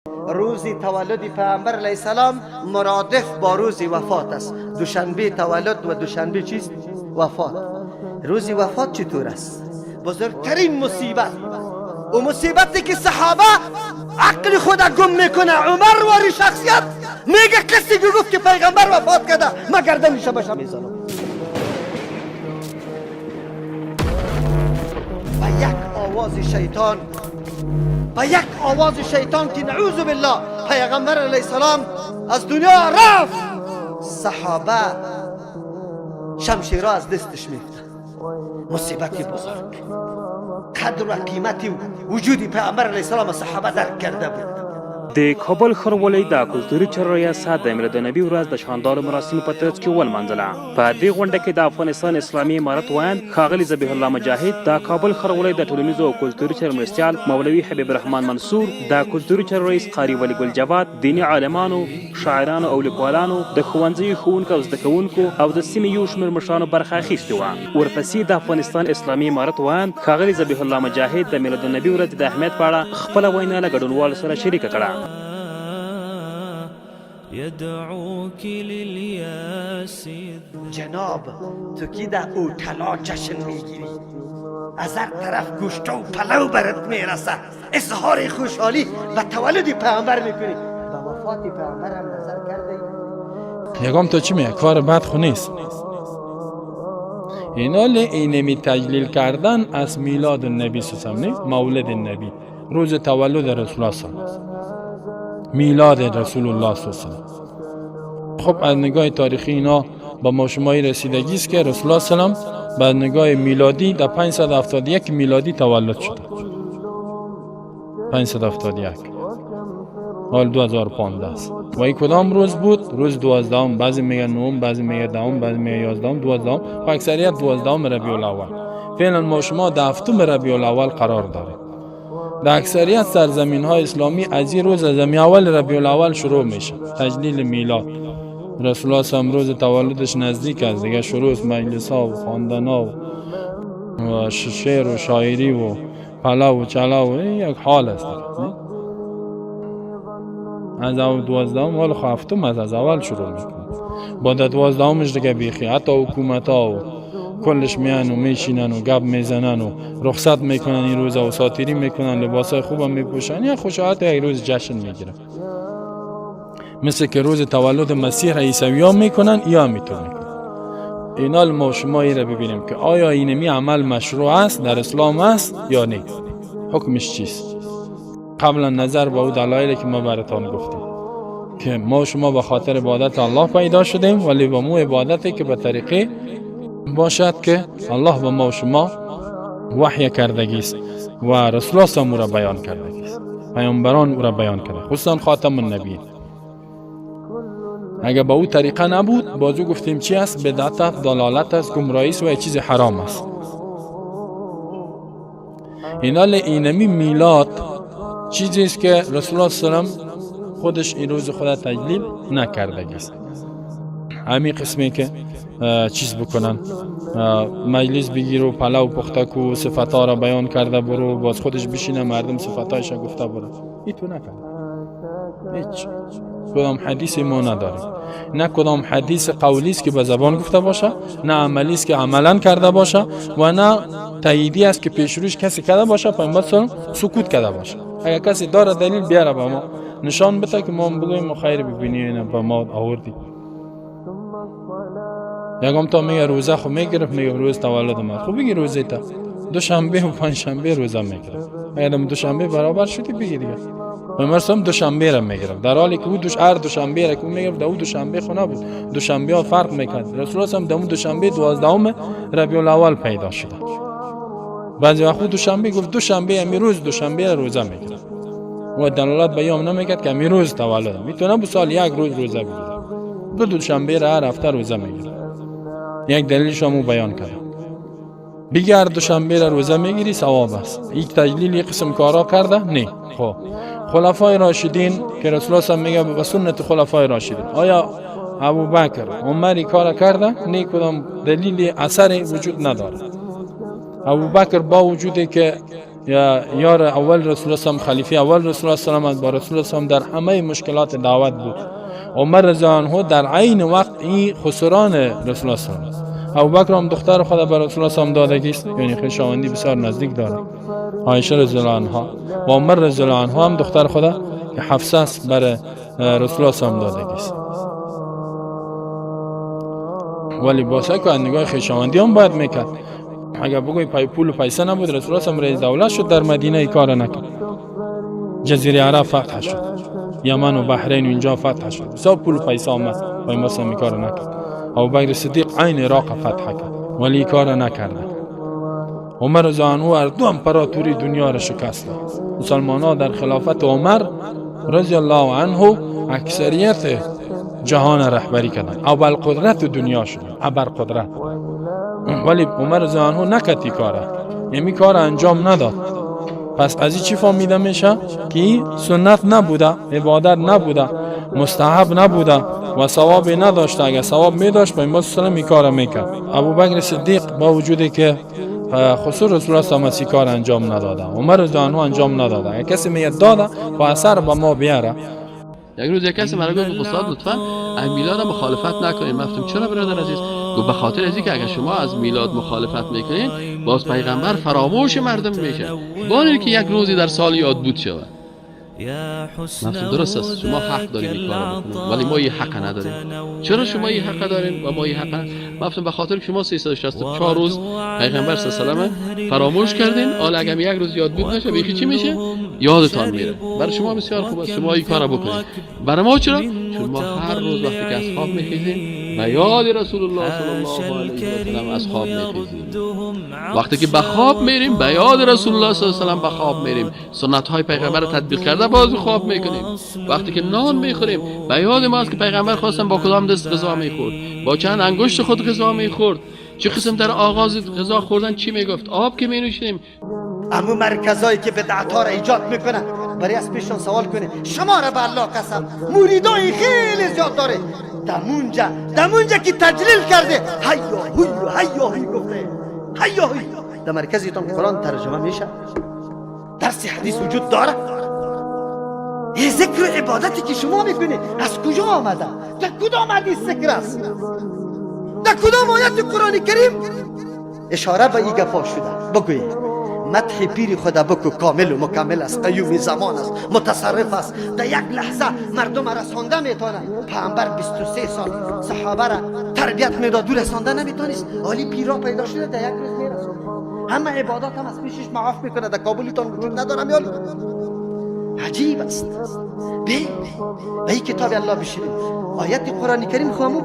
روز تولد پیامبر علیه السلام مرادف با روز وفات است. دوشنبه تولد و دوشنبه چیست؟ وفات. روز وفات چطور است؟ بزرگترین مصیبت، و مصیبتی که صحابه عقل خود گم میکنه. عمر واری شخصیت میگه کسی که گفت که پیغمبر وفات کرده من گردنش بشم میزنم. و یک آواز شیطان، و یک آواز شیطان که نعوذ بالله پیغمبر علیه السلام از دنیا رفت، صحابه شمشیرها از دستش میفتن. مصیبتی بزرگ، قدر و قیمت وجودی پیغمبر علیه السلام و صحابه درک کرده بود. د کابل ښاروالۍ د کلتوري چارو ریاست د میلادالنبي ورځ د شاندارو مراسمو په ترڅ کې ولمانځله. په دې غونډه کې د افغانستان اسلامي امارت ویاند ښاغلي ذبیح الله مجاهد، د کابل ښاروالۍ د ټولنیزو او کلتوري چارو مرستیال مولوي حبیب الرحمن منصور، د کلتوري چارو رئیس قاري ولی ګل جواد، دیني عالمانو، شاعرانو او لیکوالانو، د ښوونځیو ښوونکو او زده کوونکو او د سیمې یو شمېر مشرانو برخه اخیستې وه. ورپسې د افغانستان اسلامي امارت ویاند ښاغلي ذبیح الله مجاهد د میلادالنبي ورځې د اهمیت په اړه خپله وینا له ګډونوالو سره شریکه کړه. جناب، تو کی در اوتلا جشن میگیری، از هر طرف گوشت و پلو برات میرسه، اظهار خوشحالی و تولد پیامبر میکنی. به وفات پیامبر هم نظر کرده؟ یگام تو چی میگه؟ کار بد خو نیست. اینمی تجلیل کردن از میلاد النبی صلی الله علیه و مولد النبی، روز تولد رسول الله صلی الله علیه و میلاد رسول الله صلی الله علیه و. خب از نگاه تاریخی اینا با ما شمایی رسیدگی است که رسول الله صلی الله علیه و بعد نگاه میلادی در 571 میلادی تولد شده. 571 حال 2015 است. و این کدام روز بود؟ روز 12ام، بعضی میگن 9ام، بعضی میگن 10ام، بعضی میگن 11ام، 12ام، و اکثریت 12ام ربیع الاول. فعلا ما شما در 7م ربیع الاول قرار داریم. در اکثریت سرزمین های اسلامی از این روز از اول ربیع الاول شروع میشه تجلیل میلاد رسول الله. امروز تولدش نزدیک است دیگه، شروع است مجلس ها و خواندن ها و شعر و شاعری و پلاو و چلاو، یک حال است. از اول 12ام ولی هفتم از اول شروع میکنه. با 12امش دیگه بیخی حتی حکومت ها و کلش میان و میشینن و گپ میزنن و رخصت میکنن این روزا و ساتیری میکنن، لباسای خوبم میپوشن، یا خوشحالت یک روز جشن میگیرن. مثل که روز تولد مسیح عیسوی میکنن یا میتونن. اینا ما شما را ببینیم که آیا اینمی عمل مشروع است در اسلام است یا نه، حکمش چیست. قبلا نظر به او دلایلی که ما براتون گفتیم که ما شما به خاطر عبادت الله پیدا شدیم، ولی با مو عبادتی که به طریقه باشد که الله به ما و شما وحی کردگی است و رسول الله او را بیان کردگی است، پیامبران او را بیان کرده، خصوصا خاتم النبیین. اگر با او طریقه نبود بازو گفتیم چی است؟ بدعت است، ضلالت است، گمراهی است و یک چیز حرام است. اینمی میلاد چیزی است که رسول الله صلی الله علیه و خودش این روز خود تجلیل نکردگی است. همین قسمی که چیز بکنن، مجلس بگیر و پلو پخته کو، صفتا را بیان کرده برو، باز خودش بشینه مردم صفتایش گفته برو، این تو نکنه. هیچ کدام حدیثی ما نداریم، نه کدام حدیث قولی است که به زبان گفته باشه، نه عملی است که عملا کرده باشه، و نه تاییدی است که پیش روش کسی کرده باشه پیامبر صلی الله علیه و سکوت کرده باشه. اگر کسی داره دلیل بیاره به ما نشان بده که ما بگوییم ما خیر ببینیم به ما آوردی. یکم تا میگه روزه خو میگرفت، میگه روز تولد من، خب بگی روزه تا دوشنبه و پنجشنبه روزه میگرفت. اگر دوشنبه برابر شدی بگی دیگه. مثلا دوشنبه را میگرفت، در حالی که او هر دوشنبه را که میگرفت او دوشنبه خو نبود، دوشنبه ها فرق میکرد. رسول الله هم دمو دوشنبه 12ام ربیع الاول پیدا شده. بعضی وقت دوشنبه گفت دوشنبه امی روز دوشنبه روزه میگرفت و دلالت به یوم نمیکرد که امی روز تولد. میتونه بو سال یک روز روزه بگیره، دو دوشنبه را هر هفته روزه میگیره. یک دلیلش هم بیان کرد. بگیر دوشنبه را روزه میگیری ثواب است. یک تجلیل یک قسم کارا کرده؟ نه. خب خلفای راشدین که رسول الله میگه به سنت خلفای راشدین، آیا ابوبکر عمر کار کرده؟ نه، کدام دلیل اثر وجود نداره. ابوبکر با وجودی که یا یار اول رسول الله صلی خلیفه اول رسول الله صلی الله علیه و با رسول الله صلی در همه مشکلات دعوت بود. عمر رضی الله عنه در عین وقت این خسران رسول الله صلی الله علیه و ابوبکر هم دختر خود به رسول الله صلی الله علیه و دادگی است، یعنی خویشاوندی بسیار نزدیک داره. عایشه رضی الله عنها و عمر رضی الله عنها هم دختر خود که حفصه است بر رسول الله صلی الله علیه و دادگی است. ولی باسه که نگاه خویشاوندی هم باید میکرد. اگر بگوی پای پول و پیسه نبود رسول الله هم رئیس دولت شد در مدینه ای کار نکرد. جزیره عرب فتح شد، یمن و بحرین و اینجا فتح شد، بسیار پول و پیسه آمد و این مسلم کار نکرد. ابوبکر صدیق عین عراق فتح کرد ولی کار نکرد. عمر رضی الله عنه دو امپراتوری دنیا را شکست داد. مسلمانان در خلافت عمر رضی الله عنه اکثریت جهان رهبری کردند، اول قدرت دنیا شدند، ابر قدرت. ولی عمر رضی الله عنه نکتی کاره، یعنی کار انجام نداد. پس از این چی فهمیده میشه که سنت نبوده، عبادت نبوده، مستحب نبوده و ثواب نداشته. اگر ثواب میداشت به این سلام کار میکرد. ابوبکر صدیق با وجودی که خصوص رسول الله صلی الله علیه و کار انجام نداده، عمر رضی الله عنه انجام نداده. اگر کسی میاد داده با اثر به ما بیاره. یک روز یک کسی مرا گفت استاد لطفاً از میلاد مخالفت نکنید. من گفتم چرا برادر عزیز؟ گفت به خاطر از اینکه اگر شما از میلاد مخالفت میکنید باز پیغمبر فراموش مردم میشه، با اینکه یک روزی در سال یاد بود شود. من درست است، شما حق دارید این کارو بکنید ولی ما این حق نداریم. چرا شما این حق دارین و ما این حق نداریم؟ من به خاطر که شما 364 روز پیغمبر صلی الله علیه و فراموش کردین، حالا اگر یک روز یاد بود نشه بیخی چی میشه؟ یادتان میره. برای شما بسیار خوب است شما این کارو بکنید. برای ما چرا؟ چون ما هر روز وقتی که از خواب میخیزیم به یاد رسول الله صلی الله علیه و سلم از خواب میخیزیم. وقتی که به خواب میریم به یاد رسول الله صلی الله علیه و سلم به خواب میریم. سنت های پیغمبر رو تطبیق کرده باز خواب میکنیم. وقتی که نان میخوریم به یاد ما است که پیغمبر خواستن با کدام دست غذا میخورد، با چند انگشت خود غذا میخورد، چه قسم در آغاز غذا خوردن چی میگفت، آب که مینوشیدیم. اما مرکزایی که بدعت ها را ایجاد میکنن برای از پیشون سوال کنه شما را به الله قسم مریدای خیلی زیاد داره، دمونجا که تجلیل کرده هیاهوی گفته هیاهوی در مرکزیتون قرآن ترجمه میشه، درس حدیث وجود داره. یه ذکر و عبادتی که شما میکنید از کجا آمده؟ در کدام حدیث ذکر است؟ در کدام آیت قرآن کریم اشاره به این گپا شده؟ بگویید مدح پیر خدا بکو، کامل و مکمل است، قیوم زمان است، متصرف است، در یک لحظه مردم رسانده میتونه. پیامبر 23 سال صحابه را تربیت میداد، دور رسانده نمیتونست، حالی پیرا پیدا شده در یک روز میرسونه. همه عبادات هم از پیشش معاف میکنه، در کابلتون وجود نداره. میال عجیب است. به این کتاب الله بشیریم، آیت قرآن کریم خامو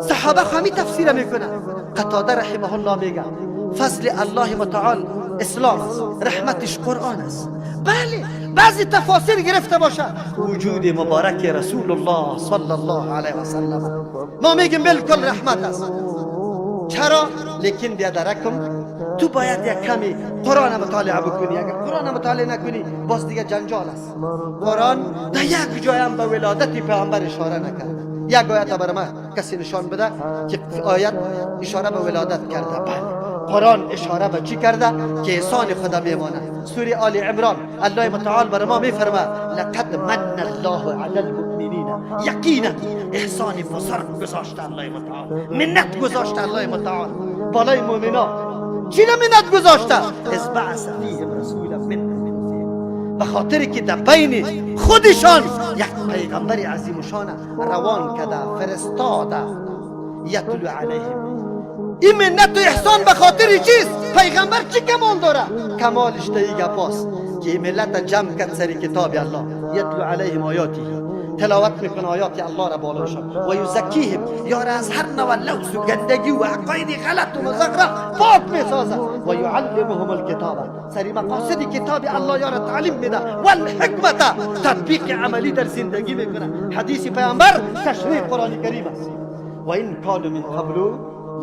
صحابه خامی تفسیر میکنه. قتاده رحمه الله میگه فضل الله متعال اسلام است، رحمتش قرآن است. بله بعضی تفاسیر گرفته باشه وجود مبارک رسول الله صلی الله علیه و سلم، ما میگیم بالکل رحمت است. چرا؟ لیکن بیادرکم تو باید یک کمی قرآن مطالعه بکنی. اگر قرآن مطالعه نکنی باز دیگه جنجال است. قرآن در یک جای هم به ولادت پیامبر اشاره نکرده. یک آیت برای من کسی نشان بده که آیت اشاره به ولادت کرده؟ بله قرآن اشاره به چی کرده؟ که احسان خدا میمانه. سوره آل عمران الله متعال برای ما میفرمه لقد من الله علی المؤمنین، یقینا احسان بزرگ گذاشته الله متعال، منت گذاشته الله متعال بالای مؤمنا. چی منت گذاشته؟ از بعث فیهم رسولا منهم، به خاطر که در بین خودشان یک پیغمبر عظیم شان روان کرده، فرستاده. یتلو علیهم، این منت و احسان به خاطر چیست؟ پیغمبر چی کمال داره؟ کمالش دیگه پاس که ملت جمع کرد سری کتاب الله. یتلو علیهم آیاتی، تلاوت میکنه آیات الله را بالاشان. و یزکیهم، یار از هر نوع لوث و گندگی و عقاید غلط و مزخرف پاک میسازه. و یعلمهم الکتاب، سری مقاصد کتاب الله یار تعلیم میده. و الحکمت، تطبیق عملی در زندگی میکنه. حدیث پیامبر تشریح قرآن کریم است. و این کانوا من قبل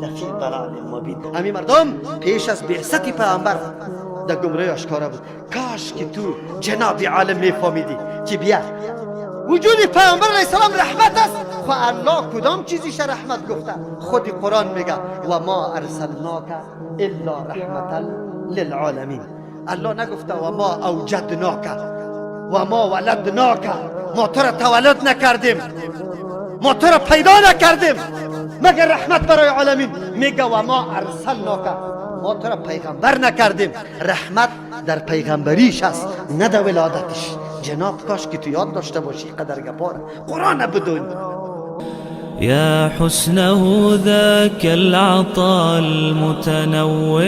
لفی ضلال مبین. همین مردم پیش از بعثت پیامبر در گمراهی آشکارا بود. کاش که تو جناب عالم میفهمیدی که بیا وجود پیامبر علیه السلام رحمت است. خو الله کدام چیزیش رحمت گفته؟ خود قرآن میگه و ما ارسلناک الا رحمتا للعالمین. الله نگفته و ما اوجدناک و ما ولدناک، ما تو را تولد نکردیم، ما تو را پیدا نکردیم مگر رحمت برای عالمین. میگه و ما ارسلناک، ما تو را پیغمبر نکردیم. رحمت در پیغمبریش است نه در ولادتش. جناب کاش که تو یاد داشته باشی قدر گپاره قرآن بدون. يا حسنه ذاك العطاء المتنوع